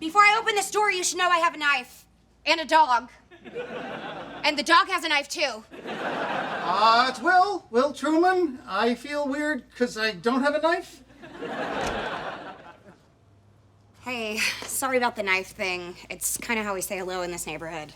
Before I open this door, you should know I have a knife. And a dog. And the dog has a knife, too. It's Will Truman. I feel weird because I don't have a knife. Hey, sorry about the knife thing. It's kind of how we say hello in this neighborhood.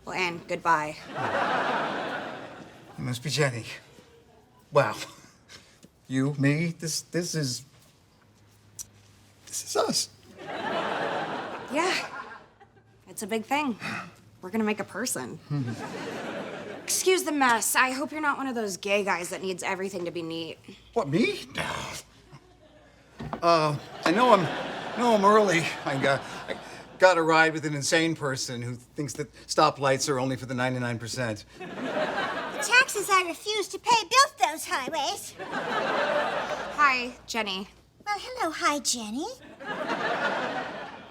Well, and goodbye. It must be Jenny. Wow. You, me, this is us. Yeah. It's a big thing. We're gonna make a person. Excuse the mess. I hope you're not one of those gay guys that needs everything to be neat. What, me? I know I'm early. I got a ride with an insane person who thinks that stoplights are only for the 99%. The taxes I refuse to pay built those highways. Hi, Jenny. Well, hello, hi, Jenny.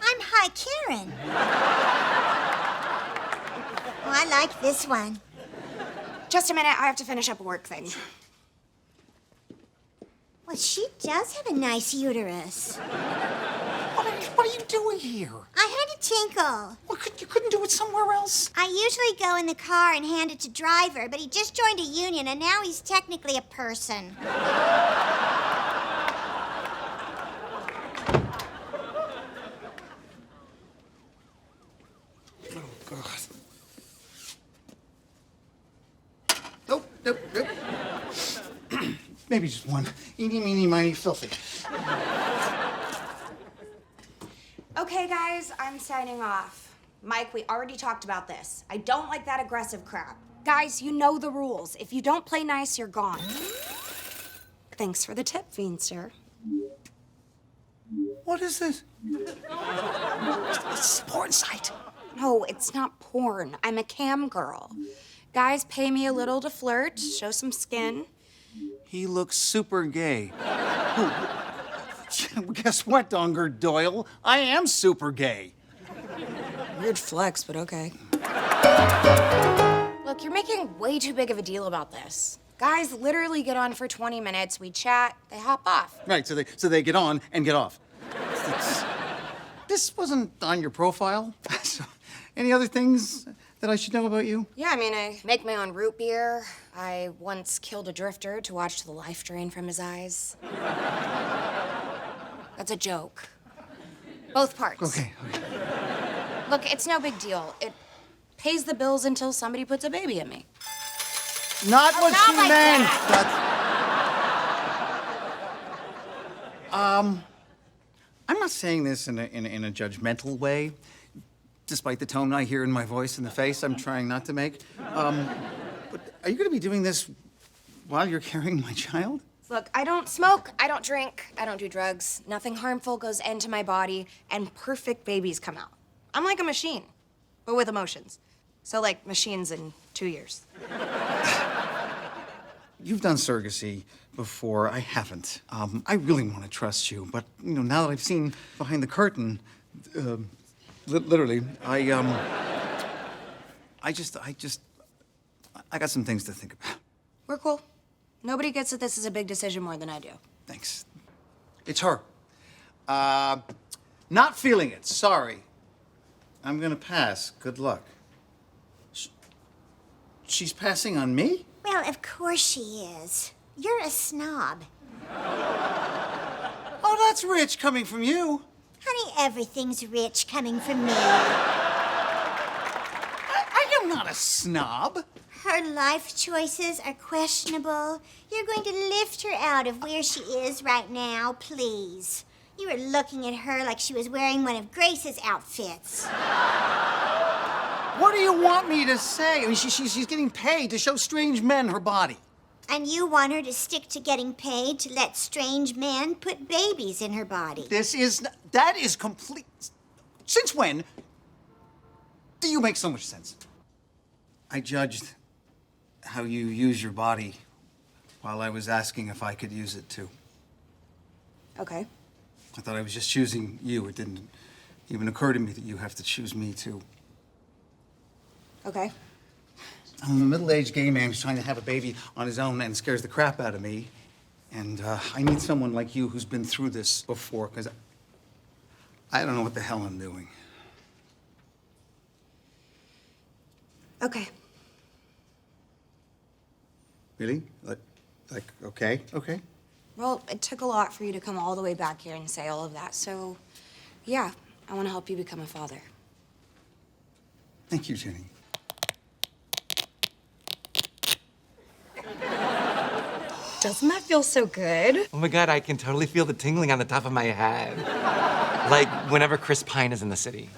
I'm Hi, Karen. Oh, I like this one. Just a minute, I have to finish up a work thing. Well, she does have a nice uterus. What are you doing here? I had a tinkle. Well, you couldn't do it somewhere else? I usually go in the car and hand it to driver, but he just joined a union, and now he's technically a person. Oh, God. Nope. Maybe just one. Eeny, meeny, miny, filthy. Okay, guys, I'm signing off. Mike, we already talked about this. I don't like that aggressive crap. Guys, you know the rules. If you don't play nice, you're gone. Thanks for the tip, Fiendster. What is this? It's a porn site. No, it's not porn. I'm a cam girl. Guys pay me a little to flirt, show some skin. He looks super gay. Guess what, Donger Doyle? I am super gay. Weird flex, but okay. Look, you're making way too big of a deal about this. Guys literally get on for 20 minutes, we chat, they hop off. Right, so they get on and get off. This wasn't on your profile. So, any other things that I should know about you? Yeah, I mean, I make my own root beer. I once killed a drifter to watch the life drain from his eyes. That's a joke. Both parts. Okay. Look, it's no big deal. It pays the bills until somebody puts a baby in me. Not what not she like meant. I'm not saying this in a judgmental way, despite the tone I hear in my voice and the face I'm trying not to make. But are you going to be doing this while you're carrying my child? Look, I don't smoke, I don't drink, I don't do drugs. Nothing harmful goes into my body, and perfect babies come out. I'm like a machine, but with emotions. So like machines in 2 years. You've done surrogacy before. I haven't. I really want to trust you, but now that I've seen behind the curtain, literally, I got some things to think about. We're cool. Nobody gets that this is a big decision more than I do. Thanks. It's her. Not feeling it. Sorry. I'm gonna pass. Good luck. She's passing on me? Well, of course she is. You're a snob. Oh, that's rich coming from you. Honey, everything's rich coming from me. I am not a snob. Her life choices are questionable. You're going to lift her out of where she is right now, please. You were looking at her like she was wearing one of Grace's outfits. What do you want me to say? I mean, she's getting paid to show strange men her body. And you want her to stick to getting paid to let strange men put babies in her body. That is complete. Since when do you make so much sense? I judged how you use your body while I was asking if I could use it too. Okay. I thought I was just choosing you. It didn't even occur to me that you have to choose me too. Okay. I'm a middle-aged gay man who's trying to have a baby on his own and scares the crap out of me. And I need someone like you who's been through this before, because I don't know what the hell I'm doing. Okay. Really? Okay. Well, it took a lot for you to come all the way back here and say all of that, so yeah, I want to help you become a father. Thank you, Jenny. Doesn't that feel so good? Oh my God, I can totally feel the tingling on the top of my head. Like whenever Chris Pine is in the city.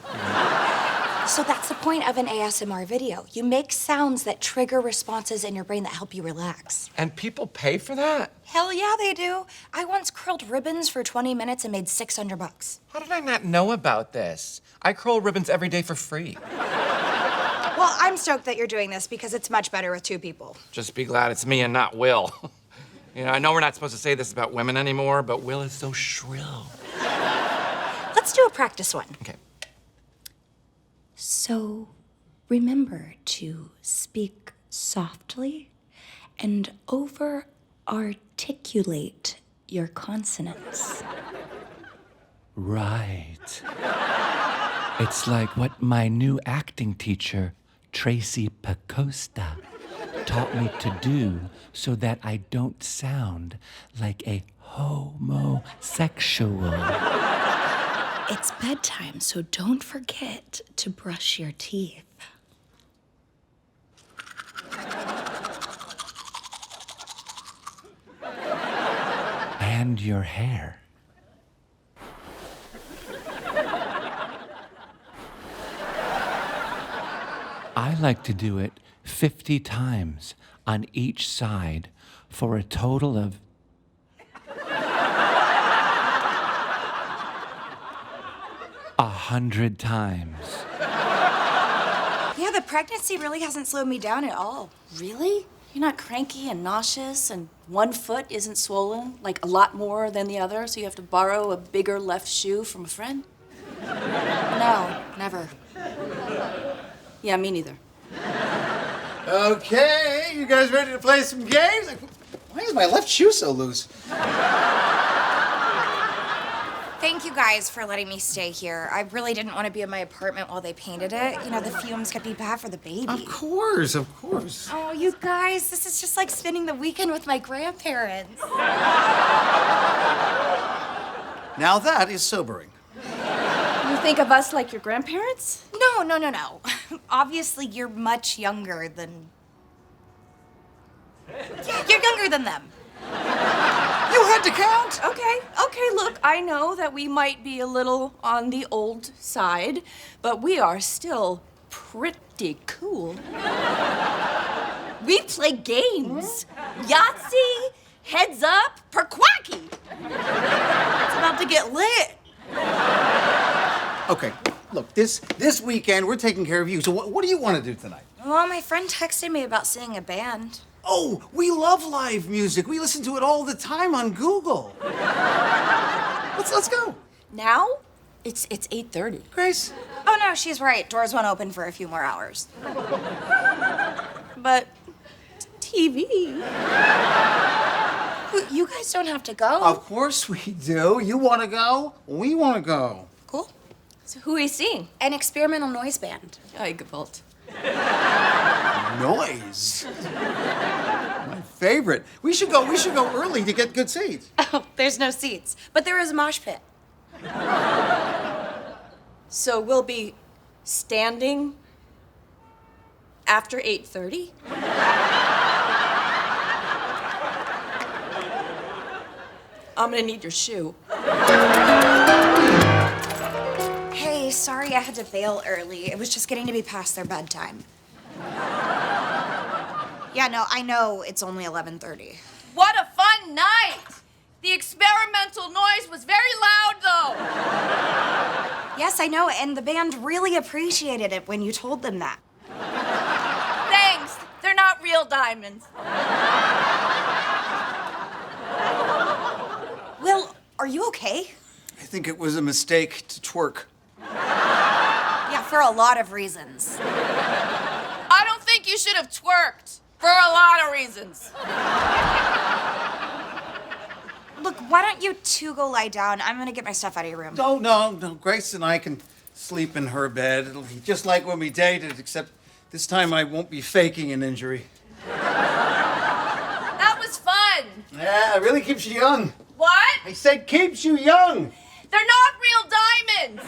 So that's the point of an ASMR video. You make sounds that trigger responses in your brain that help you relax. And people pay for that? Hell yeah, they do. I once curled ribbons for 20 minutes and made $600. How did I not know about this? I curl ribbons every day for free. Well, I'm stoked that you're doing this because it's much better with two people. Just be glad it's me and not Will. You know, I know we're not supposed to say this about women anymore, but Will is so shrill. Let's do a practice one. Okay. So remember to speak softly and over-articulate your consonants. Right. It's like what my new acting teacher, Tracy Pacosta, taught me to do so that I don't sound like a homosexual. It's bedtime, so don't forget to brush your teeth. And your hair. I like to do it 50 times on each side for a total of 100 times. Yeah, the pregnancy really hasn't slowed me down at all. Really? You're not cranky and nauseous and one foot isn't swollen, like a lot more than the other, so you have to borrow a bigger left shoe from a friend? No, never. Yeah, me neither. Okay, you guys ready to play some games? Why is my left shoe so loose? Thank you guys for letting me stay here. I really didn't want to be in my apartment while they painted it. You know, the fumes could be bad for the baby. Of course. Oh, you guys, this is just like spending the weekend with my grandparents. Now that is sobering. You think of us like your grandparents? No. Obviously, you're much younger than... Yeah, you're younger than them. You had to count? Okay, look, I know that we might be a little on the old side, but we are still pretty cool. We play games. Yahtzee, heads up, perquacky. It's about to get lit. Okay, look, this weekend we're taking care of you. So what do you want to do tonight? Well, my friend texted me about seeing a band. Oh, we love live music. We listen to it all the time on Google. Let's go. Now, it's 8:30. Grace? Oh, no, she's right. Doors won't open for a few more hours. But TV. You guys don't have to go. Of course we do. You want to go? We want to go. Cool. So who are we seeing? An experimental noise band. Gewalt. Noise. My favorite. We should go early to get good seats. Oh, there's no seats, but there is a mosh pit. So we'll be standing after 8:30? I'm gonna need your shoe. Hey, sorry I had to bail early. It was just getting to be past their bedtime. Yeah, no, I know it's only 11:30. What a fun night! The experimental noise was very loud, though. Yes, I know, and the band really appreciated it when you told them that. Thanks. They're not real diamonds. Will, are you okay? I think it was a mistake to twerk. Yeah, for a lot of reasons. I don't think you should have twerked for a lot of reasons. Look, why don't you two go lie down? I'm gonna get my stuff out of your room. No. Grace and I can sleep in her bed. It'll be just like when we dated, except this time I won't be faking an injury. That was fun. Yeah, it really keeps you young. What? I said keeps you young. They're not real diamonds.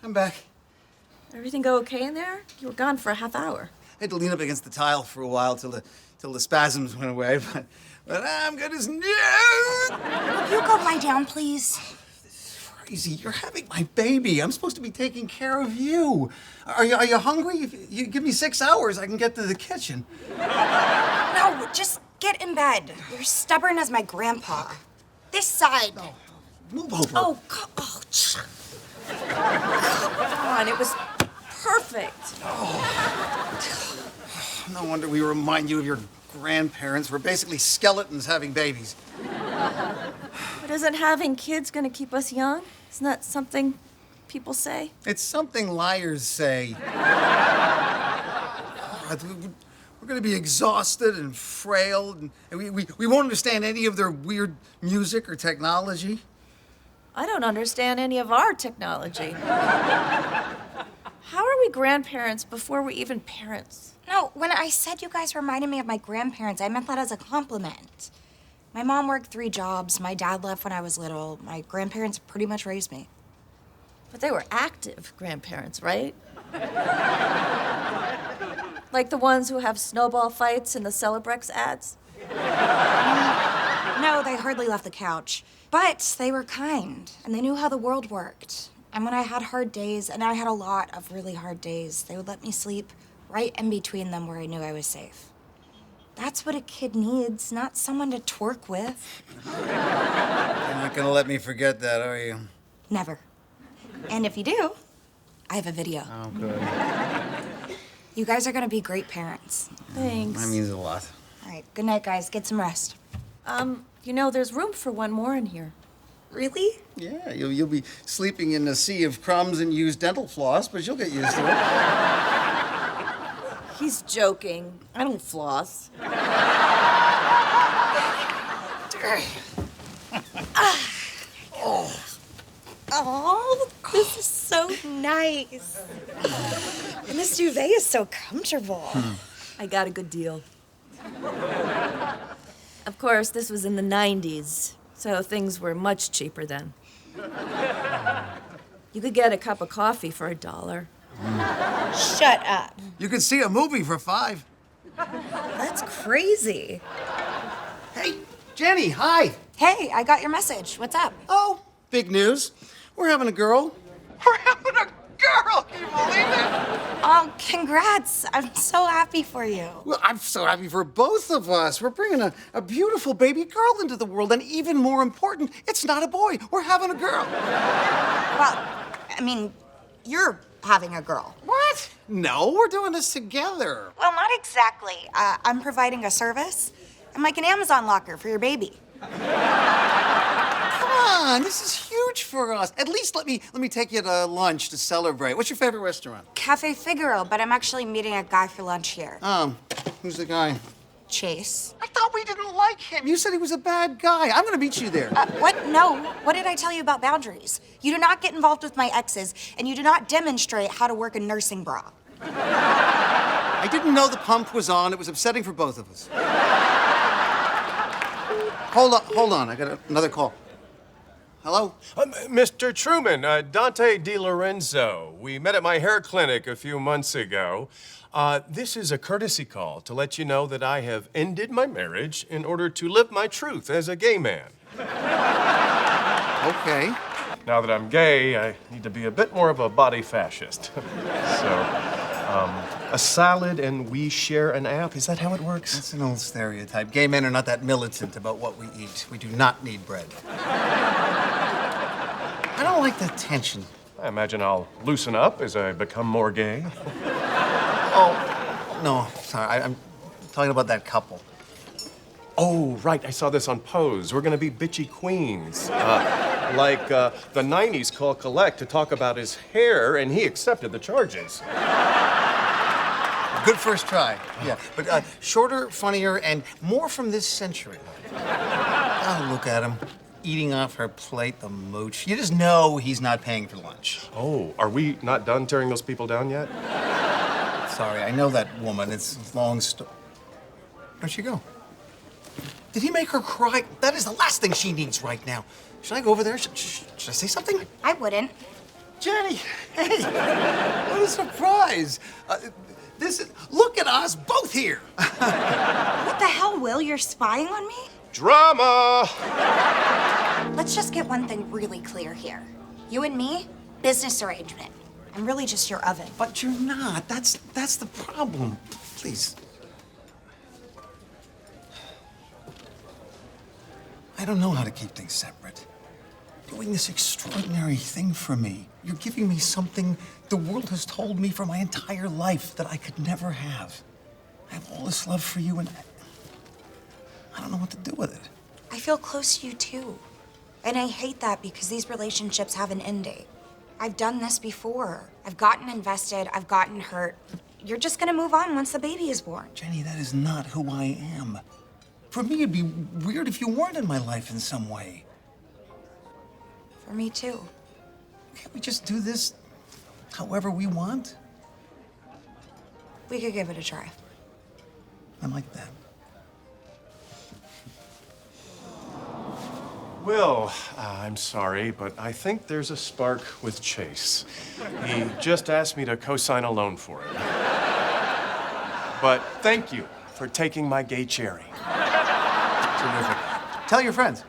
I'm back. Everything go okay in there? You were gone for a half hour. I had to lean up against the tile for a while till the spasms went away, but I'm good as new. Will you go lie down, please? Crazy, you're having my baby. I'm supposed to be taking care of you. Are you hungry? If you give me 6 hours, I can get to the kitchen. No, just get in bed. You're stubborn as my grandpa. This side. Oh, move over. Oh, Come on, it was perfect. No wonder we remind you of your grandparents. We're basically skeletons having babies. But isn't having kids gonna keep us young? Isn't that something people say? It's something liars say. We're going to be exhausted and frail, and we won't understand any of their weird music or technology. I don't understand any of our technology. How are we grandparents before we're even parents? no, when I said you guys reminded me of my grandparents, I meant that as a compliment. My mom worked 3 jobs. My dad left when I was little. My grandparents pretty much raised me. But they were active grandparents, right? Like the ones who have snowball fights in the Celebrex ads? No, they hardly left the couch. But they were kind, and they knew how the world worked. And when I had hard days, and I had a lot of really hard days, they would let me sleep right in between them where I knew I was safe. That's what a kid needs, not someone to twerk with. You're not going to let me forget that, are you? Never. And if you do, I have a video. Oh, good. You guys are gonna be great parents. Thanks. That means a lot. All right, good night, guys. Get some rest. You know, there's room for one more in here. Really? Yeah, you'll be sleeping in a sea of crumbs and used dental floss, but you'll get used to it. He's joking. I don't floss. Oh, this is so nice. And this duvet is so comfortable. I got a good deal. Of course, this was in the 90s, so things were much cheaper then. You could get a cup of coffee for $1. Shut up. You could see a movie for $5. That's crazy. Hey, Jenny, hi. Hey, I got your message. What's up? Oh, big news. We're having a girl. We're having a girl! Can you believe it? Oh, congrats. I'm so happy for you. Well, I'm so happy for both of us. We're bringing a beautiful baby girl into the world, and even more important, it's not a boy. We're having a girl. Well, I mean, you're having a girl. What? No, we're doing this together. Well, not exactly. I'm providing a service. I'm like an Amazon locker for your baby. Come on, this is huge for us. At least let me take you to lunch to celebrate. What's your favorite restaurant? Cafe Figaro, but I'm actually meeting a guy for lunch here. Who's the guy? Chase. I thought we didn't like him. You said he was a bad guy. I'm gonna meet you there. What? No. What did I tell you about boundaries? You do not get involved with my exes, and you do not demonstrate how to work a nursing bra. I didn't know the pump was on. It was upsetting for both of us. Hold on. I got another call. Hello? Mr. Truman, Dante DiLorenzo. We met at my hair clinic a few months ago. This is a courtesy call to let you know that I have ended my marriage in order to live my truth as a gay man. Okay. Now that I'm gay, I need to be a bit more of a body fascist. A salad and we share an app, is that how it works? That's an old stereotype. Gay men are not that militant about what we eat. We do not need bread. I don't like the tension. I imagine I'll loosen up as I become more gay. Oh, no, sorry. I'm talking about that couple. Oh, right, I saw this on Pose. We're gonna be bitchy queens. Like the 90s called Collect to talk about his hair, and he accepted the charges. Good first try. Yeah, but shorter, funnier, and more from this century. Oh, look at him. Eating off her plate, the mooch. You just know he's not paying for lunch. Oh, are we not done tearing those people down yet? Sorry, I know that woman. It's a long story. Where'd she go? Did he make her cry? That is the last thing she needs right now. Should I go over there? Should I say something? I wouldn't. Jenny, hey, what a surprise. Look at us both here. What the hell, Will? You're spying on me? Drama! Let's just get one thing really clear here. You and me, business arrangement. I'm really just your oven. But you're not. That's the problem. Please. I don't know how to keep things separate. Doing this extraordinary thing for me. You're giving me something the world has told me for my entire life that I could never have. I have all this love for you, and I don't know what to do with it. I feel close to you too. And I hate that because these relationships have an end date. I've done this before. I've gotten invested, I've gotten hurt. You're just gonna move on once the baby is born. Jenny, that is not who I am. For me, it'd be weird if you weren't in my life in some way. For me too. Can't we just do this however we want? We could give it a try. I like that. Will, I'm sorry, but I think there's a spark with Chase. He just asked me to co-sign a loan for him. But thank you for taking my gay cherry. Terrific. Tell your friends.